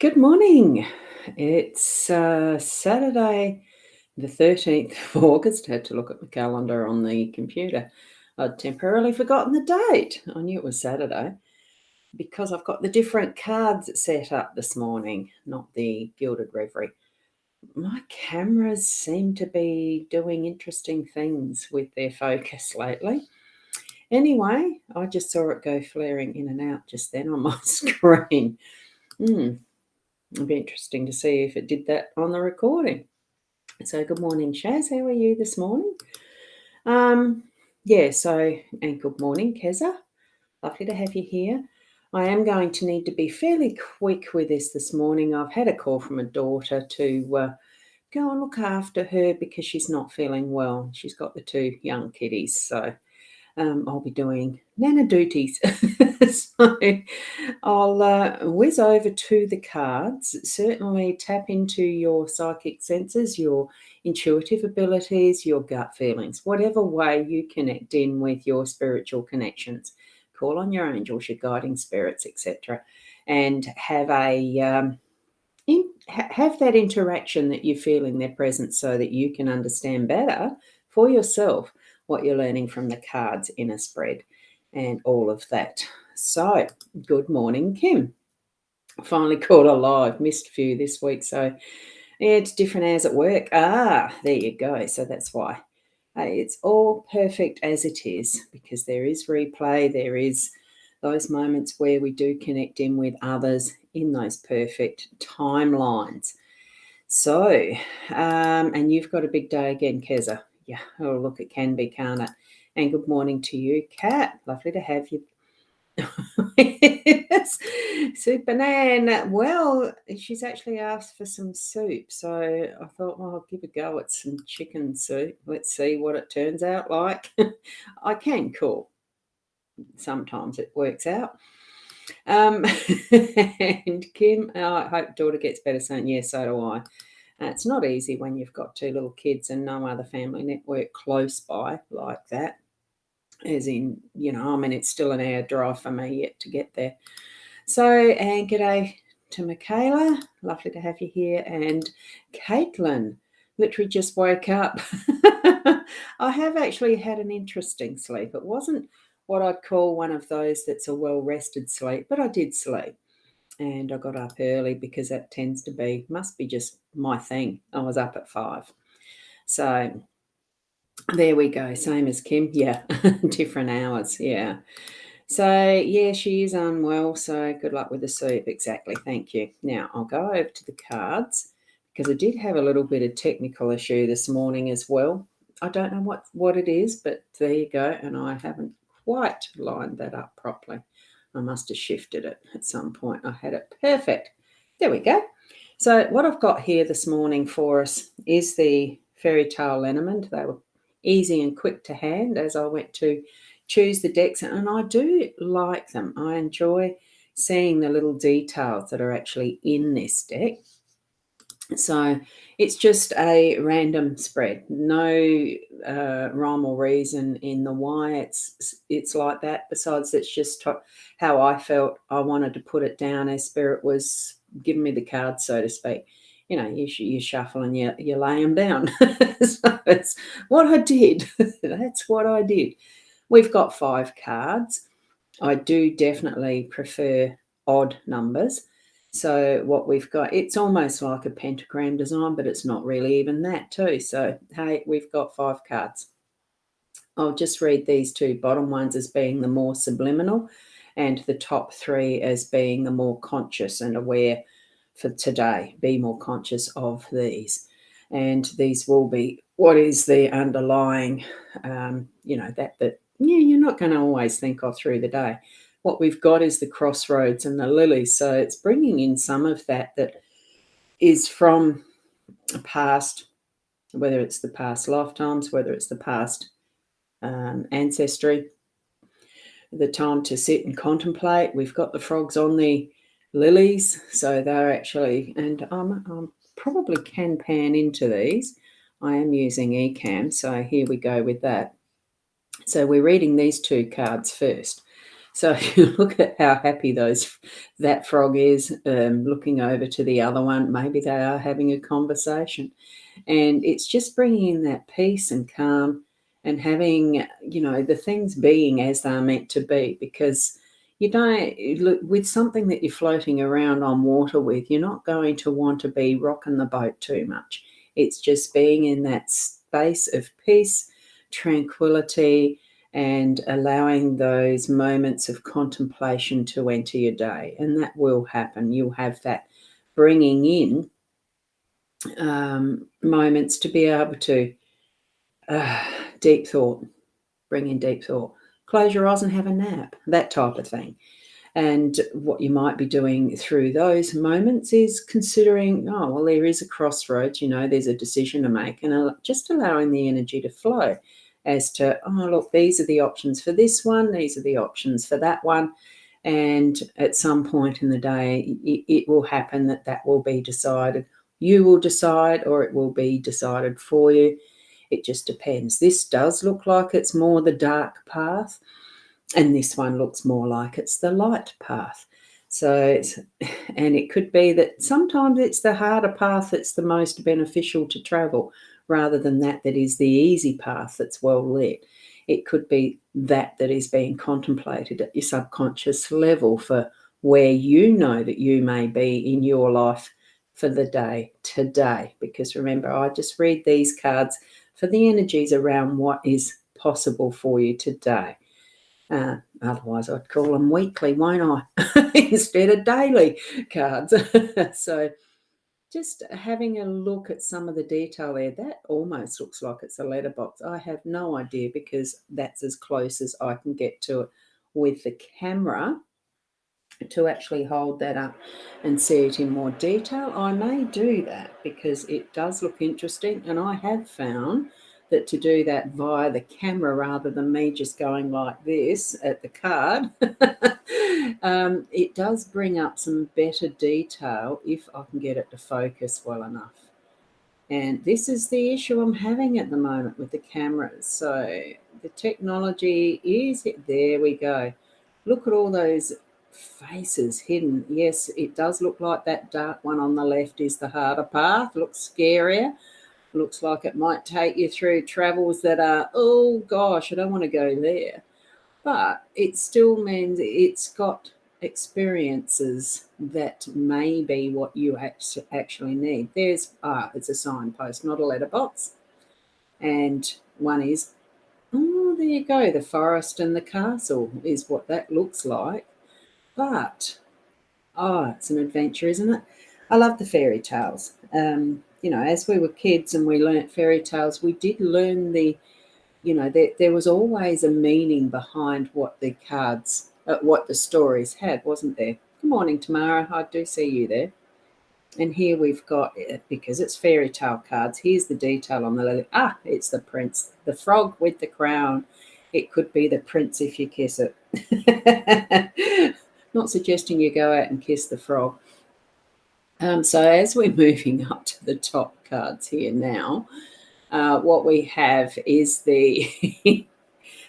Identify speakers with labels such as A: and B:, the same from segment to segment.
A: Good morning. It's Saturday, the 13th of August. Had to look at my calendar on the computer. I'd temporarily forgotten the date. I knew it was Saturday because I've got the different cards set up this morning, not the Gilded Reverie. My cameras seem to be doing interesting things with their focus lately. Anyway, I just saw it go flaring in and out just then on my screen. It'd be interesting to see if it did that on the recording. So good morning, Shaz. How are you this morning? And good morning, Keza. Lovely to have you here. I am going to need to be fairly quick with this morning. I've had a call from a daughter to go and look after her because she's not feeling well. She's got the two young kiddies, so I'll be doing nana duties. So I'll whiz over to the cards. Certainly tap into your psychic senses, your intuitive abilities, your gut feelings, whatever way you connect in with your spiritual connections. Call on your angels, your guiding spirits, etc., and have have that interaction that you feel in their presence so that you can understand better for yourself what you're learning from the cards in a spread and all of that. So, good morning, Kim. Finally caught a live, missed a few this week, so yeah, it's different hours at work. There you go. So that's why. It's all perfect as it is because there is replay, there is those moments where we do connect in with others in those perfect timelines. So, and you've got a big day again, Keza. Yeah, oh, look, it can be, can't it? And good morning to you, Kat. Lovely to have you. Yes, Super Nan. Well, she's actually asked for some soup. So I thought, well, I'll give a go at some chicken soup. Let's see what it turns out like. I can cook. Sometimes it works out. And Kim, I hope daughter gets better soon. Yes, so do I. It's not easy when you've got two little kids and no other family network close by like that. As in, it's still an hour drive for me yet to get there. So, and g'day to Michaela. Lovely to have you here. And Caitlin, literally just woke up. I have actually had an interesting sleep. It wasn't what I'd call one of those that's a well-rested sleep, but I did sleep. And I got up early because that must be just my thing. I was up at 5. So there we go. Same as Kim. Yeah, different hours. Yeah. So, yeah, she is unwell. So good luck with the soup. Exactly. Thank you. Now, I'll go over to the cards because I did have a little bit of technical issue this morning as well. I don't know what it is, but there you go. And I haven't quite lined that up properly. I must have shifted it at some point. I had it perfect. There we go. So what I've got here this morning for us is the Fairy Tale LENORMAND. They were easy and quick to hand as I went to choose the decks, and I do like them. I enjoy seeing the little details that are actually in this deck. So it's just a random spread, no rhyme or reason in the why it's like that. Besides, it's just how I felt. I wanted to put it down as Spirit was giving me the cards, so to speak. You shuffle and you lay them down. So it's what I did. That's what I did. We've got 5 cards. I do definitely prefer odd numbers. So what we've got, it's almost like a pentagram design, but it's not really even that too. So, hey, we've got 5 cards. I'll just read these 2 bottom ones as being the more subliminal and the top 3 as being the more conscious and aware for today. Be more conscious of these. And these will be what is the underlying, that you're not going to always think of through the day. What we've got is the crossroads and the lilies. So it's bringing in some of that is from a past, whether it's the past lifetimes, whether it's the past ancestry, the time to sit and contemplate. We've got the frogs on the lilies, so they're actually, and I probably can pan into these. I am using eCam, so here we go with that. So we're reading these 2 cards first. So you look at how happy that frog is, looking over to the other one. Maybe they are having a conversation, and it's just bringing in that peace and calm, and having, the things being as they're meant to be. Because you don't look with something that you're floating around on water with, you're not going to want to be rocking the boat too much. It's just being in that space of peace, tranquility, and allowing those moments of contemplation to enter your day. And that will happen. You'll have that bringing in moments to be able to deep thought, bring in deep thought, close your eyes and have a nap, that type of thing. And what you might be doing through those moments is considering, oh, well, there is a crossroads, there's a decision to make, and just allowing the energy to flow as to, oh, look, these are the options for this one, these are the options for that one. And at some point in the day, it will happen that will be decided. You will decide, or it will be decided for you. It just depends. This does look like it's more the dark path, and this one looks more like it's the light path. So, and it could be that sometimes it's the harder path that's the most beneficial to travel, rather than that is the easy path that's well lit. It could be that is being contemplated at your subconscious level for where you know that you may be in your life for the day today. Because remember, I just read these cards for the energies around what is possible for you today. Otherwise, I'd call them weekly, won't I? Instead of daily cards. So just having a look at some of the detail there, that almost looks like it's a letterbox. I have no idea, because that's as close as I can get to it with the camera to actually hold that up and see it in more detail. I may do that because it does look interesting, and I have found that to do that via the camera rather than me just going like this at the card, it does bring up some better detail if I can get it to focus well enough. And this is the issue I'm having at the moment with the cameras. So the technology is, there we go. Look at all those faces hidden. Yes, it does look like that dark one on the left is the harder path. Looks scarier. Looks like it might take you through travels that are, oh gosh, I don't want to go there. But it still means it's got experiences that may be what you actually need. It's a signpost, not a letterbox. And one is, oh, there you go, the forest and the castle is what that looks like. But, it's an adventure, isn't it? I love the fairy tales. As we were kids and we learnt fairy tales, we did learn there was always a meaning behind what the cards, what the stories had, wasn't there? Good morning, Tamara. I do see you there. And here we've got, because it's fairy tale cards, here's the detail on the lily. It's the prince, the frog with the crown. It could be the prince if you kiss it. Not suggesting you go out and kiss the frog. So as we're moving up to the top cards here now, what we have is the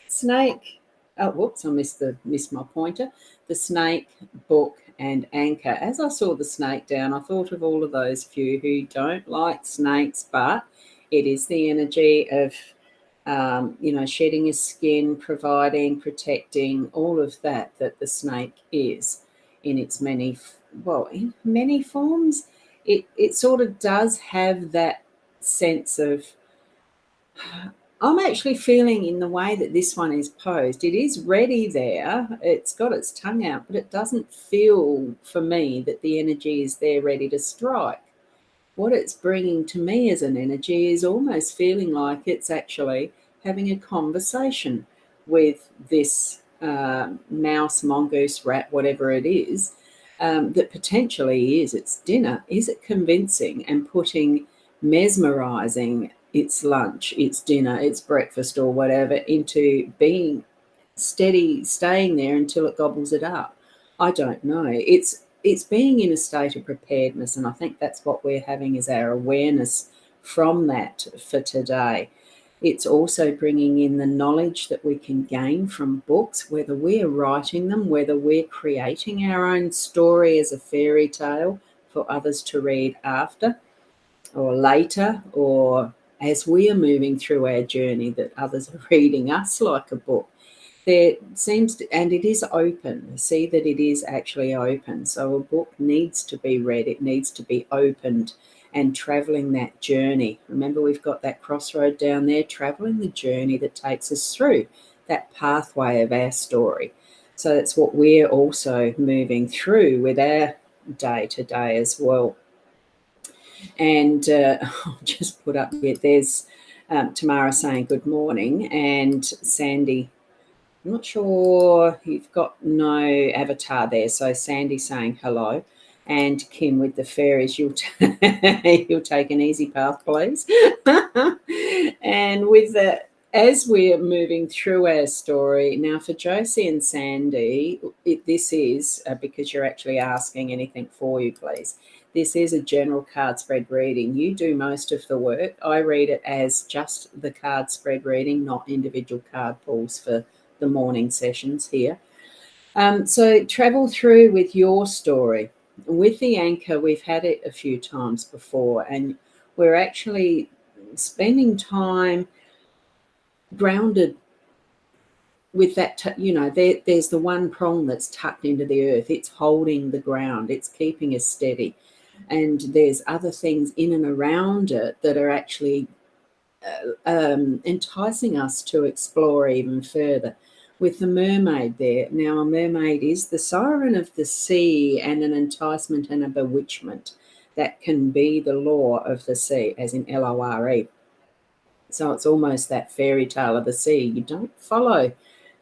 A: snake. Oh, whoops, I missed my pointer. The snake, book, and anchor. As I saw the snake down, I thought of all of those few who don't like snakes, but it is the energy of, shedding a skin, providing, protecting, all of that the snake is in its in many forms. It sort of does have that sense of, I'm actually feeling in the way that this one is posed, it is ready there. It's got its tongue out, but it doesn't feel for me that the energy is there ready to strike. What it's bringing to me as an energy is almost feeling like it's actually having a conversation with this mouse, mongoose, rat, whatever it is, that potentially is its dinner. Is it convincing and mesmerizing its lunch, its dinner, its breakfast, or whatever into being steady, staying there until it gobbles it up? I don't know. It's being in a state of preparedness, and I think that's what we're having is our awareness from that for today. It's also bringing in the knowledge that we can gain from books, whether we're writing them, whether we're creating our own story as a fairy tale for others to read after or later, or as we are moving through our journey, that others are reading us like a book. There seems to, and it is open. See that it is actually open. So a book needs to be read, it needs to be opened and traveling that journey. Remember, we've got that crossroad down there, traveling the journey that takes us through that pathway of our story. So that's what we're also moving through with our day to day as well. And I'll just put up here, there's Tamara saying good morning, and Sandy, I'm not sure, you've got no avatar there. So Sandy saying hello, and Kim with the fairies, you'll take an easy path, please. And with the, as we're moving through our story now, for Josie and Sandy, this is because you're actually asking anything for you, please. This is a general card spread reading. You do most of the work. I read it as just the card spread reading, not individual card pulls for the morning sessions here. So travel through with your story. With the anchor, we've had it a few times before, and we're actually spending time grounded with that, there's the one prong that's tucked into the earth. It's holding the ground. It's keeping us steady. And there's other things in and around it that are actually enticing us to explore even further. With the mermaid there, now a mermaid is the siren of the sea and an enticement and a bewitchment. That can be the law of the sea, as in Lore. So it's almost that fairy tale of the sea. You don't follow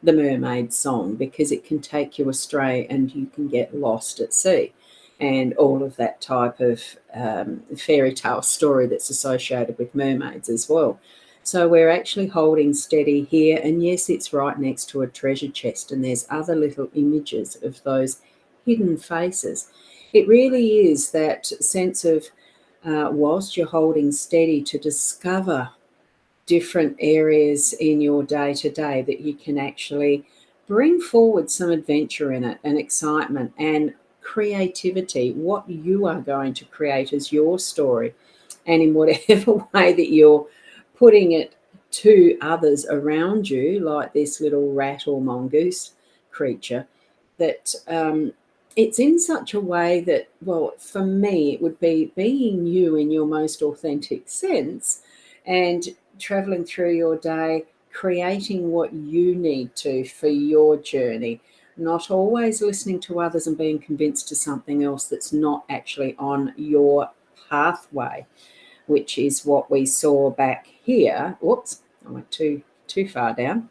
A: the mermaid song because it can take you astray and you can get lost at sea, and all of that type of fairy tale story that's associated with mermaids as well. So we're actually holding steady here, and yes, it's right next to a treasure chest, and there's other little images of those hidden faces. It really is that sense of whilst you're holding steady, to discover different areas in your day to day that you can actually bring forward some adventure in it, and excitement and creativity, what you are going to create as your story, and in whatever way that you're putting it to others around you, like this little rat or mongoose creature, that it's in such a way that, well, for me, it would be being you in your most authentic sense and traveling through your day, creating what you need to for your journey, not always listening to others and being convinced to something else that's not actually on your pathway, which is what we saw back here. Whoops, I went too far down.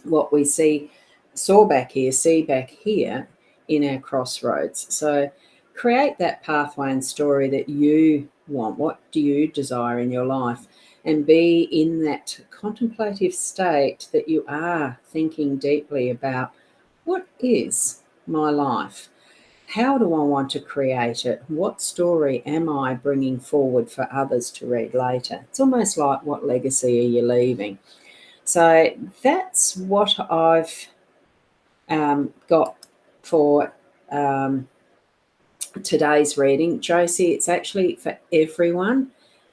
A: What we saw back here, see back here in our crossroads. So create that pathway and story that you want. What do you desire in your life? And be in that contemplative state that you are thinking deeply about, what is my life? How do I want to create it? What story am I bringing forward for others to read later? It's almost like, what legacy are you leaving? So that's what I've got for today's reading. Josie, it's actually for everyone.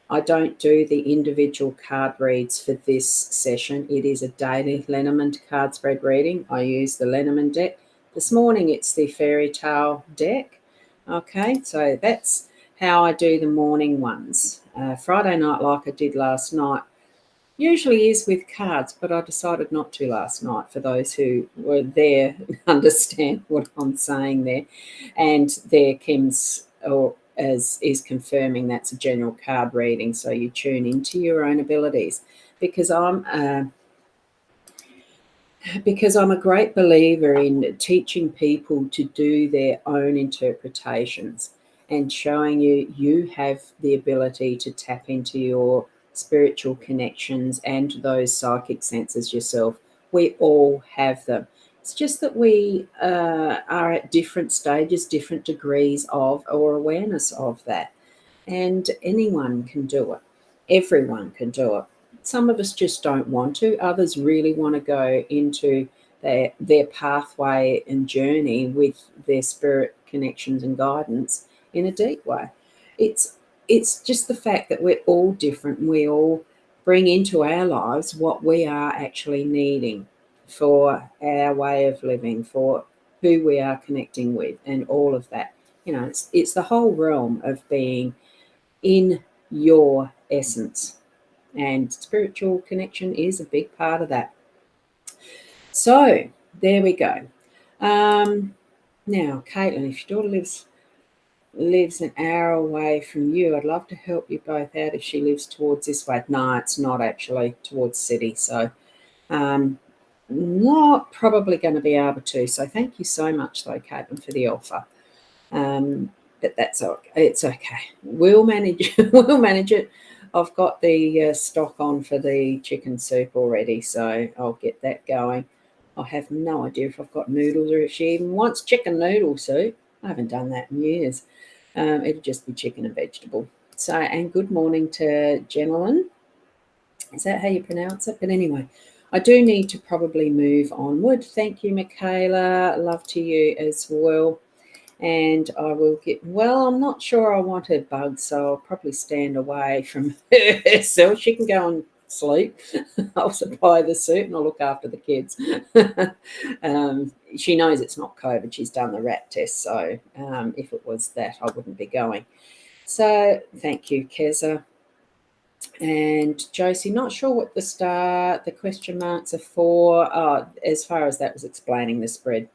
A: I don't do the individual card reads for this session. It is a daily Lenormand card spread reading. I use the Lenormand deck. This morning it's the fairy tale deck. Okay, so that's how I do the morning ones. Friday night, like I did last night, usually is with cards, but I decided not to last night, for those who were there understand what I'm saying there. And there, Kim's is confirming that's a general card reading, so you tune into your own abilities. Because I'm a great believer in teaching people to do their own interpretations and showing you have the ability to tap into your spiritual connections and those psychic senses yourself. We all have them. It's just that we are at different stages, different degrees of or awareness of that. And anyone can do it. Everyone can do it. Some of us just don't want to. Others really want to go into their pathway and journey with their spirit connections and guidance in a deep way. It's just the fact that we're all different. We all bring into our lives what we are actually needing for our way of living, for who we are connecting with, and all of that. It's the whole realm of being in your essence, and spiritual connection is a big part of that. So there we go. Now, Caitlin, if your daughter lives an hour away from you, I'd love to help you both out if she lives towards this way. No, it's not actually towards city, so not probably going to be able to. So thank you so much, though, Caitlin, for the offer. But that's okay. It's okay. We'll manage. We'll manage it. I've got the stock on for the chicken soup already, so I'll get that going. I have no idea if I've got noodles or if she even wants chicken noodle soup. I haven't done that in years. It'll just be chicken and vegetable. So, and good morning to Jenilyn. Is that how you pronounce it? But anyway, I do need to probably move onward. Thank you, Michaela. Love to you as well. And I will I'm not sure I want her bugged, so I'll probably stand away from her so she can go and sleep. I'll supply the soup and I'll look after the kids. She knows it's not COVID. She's done the rat test, so if it was that, I wouldn't be going. So thank you, Keza. And Josie, not sure what the question marks are for, as far as that was explaining the spread.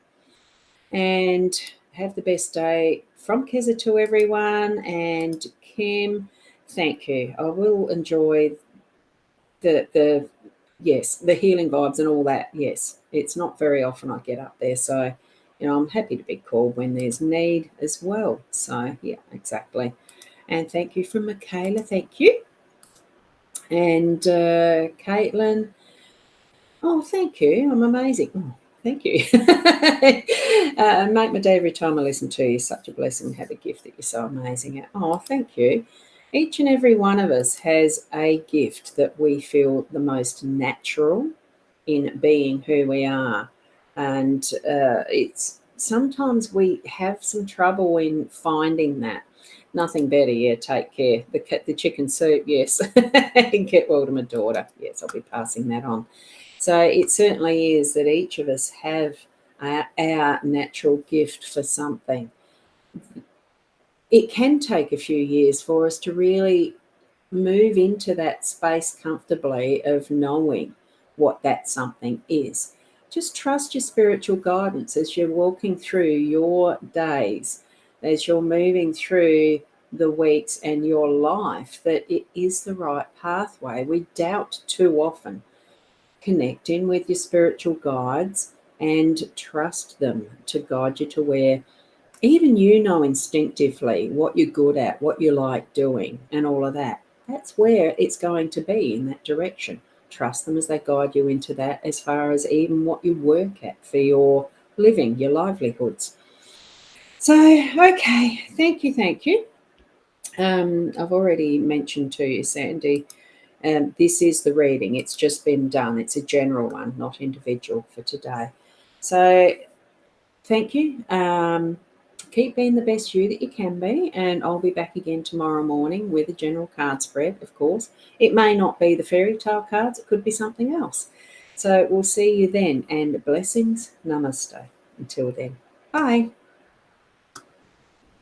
A: And have the best day from Keza to everyone. And Kim, thank you. I will enjoy the healing vibes and all that. Yes, it's not very often I get up there, so I'm happy to be called when there's need as well. So yeah, exactly. And thank you from Michaela. Thank you. And Caitlin. Oh, thank you. I'm amazing. Oh, thank you. Make my day every time I listen to you. Such a blessing. Have a gift that you're so amazing at. Oh, thank you. Each and every one of us has a gift that we feel the most natural in being who we are. And it's sometimes we have some trouble in finding that. Nothing better, yeah, take care. The chicken soup, yes. Get well to my daughter. Yes, I'll be passing that on. So it certainly is that each of us have our natural gift for something. It can take a few years for us to really move into that space comfortably of knowing what that something is. Just trust your spiritual guidance as you're walking through your days, as you're moving through the weeks and your life, that it is the right pathway. We doubt too often. Connect in with your spiritual guides and trust them to guide you to where even you know instinctively what you're good at, what you like doing, and all of that. That's where it's going to be, in that direction. Trust them as they guide you into that, as far as even what you work at for your living, your livelihoods. So, okay, thank you. I've already mentioned to you, Sandy, this is the reading. It's just been done. It's a general one, not individual for today. So thank you. Keep being the best you that you can be, and I'll be back again tomorrow morning with a general card spread, of course. It may not be the fairy tale cards. It could be something else. So we'll see you then, and blessings. Namaste. Until then. Bye.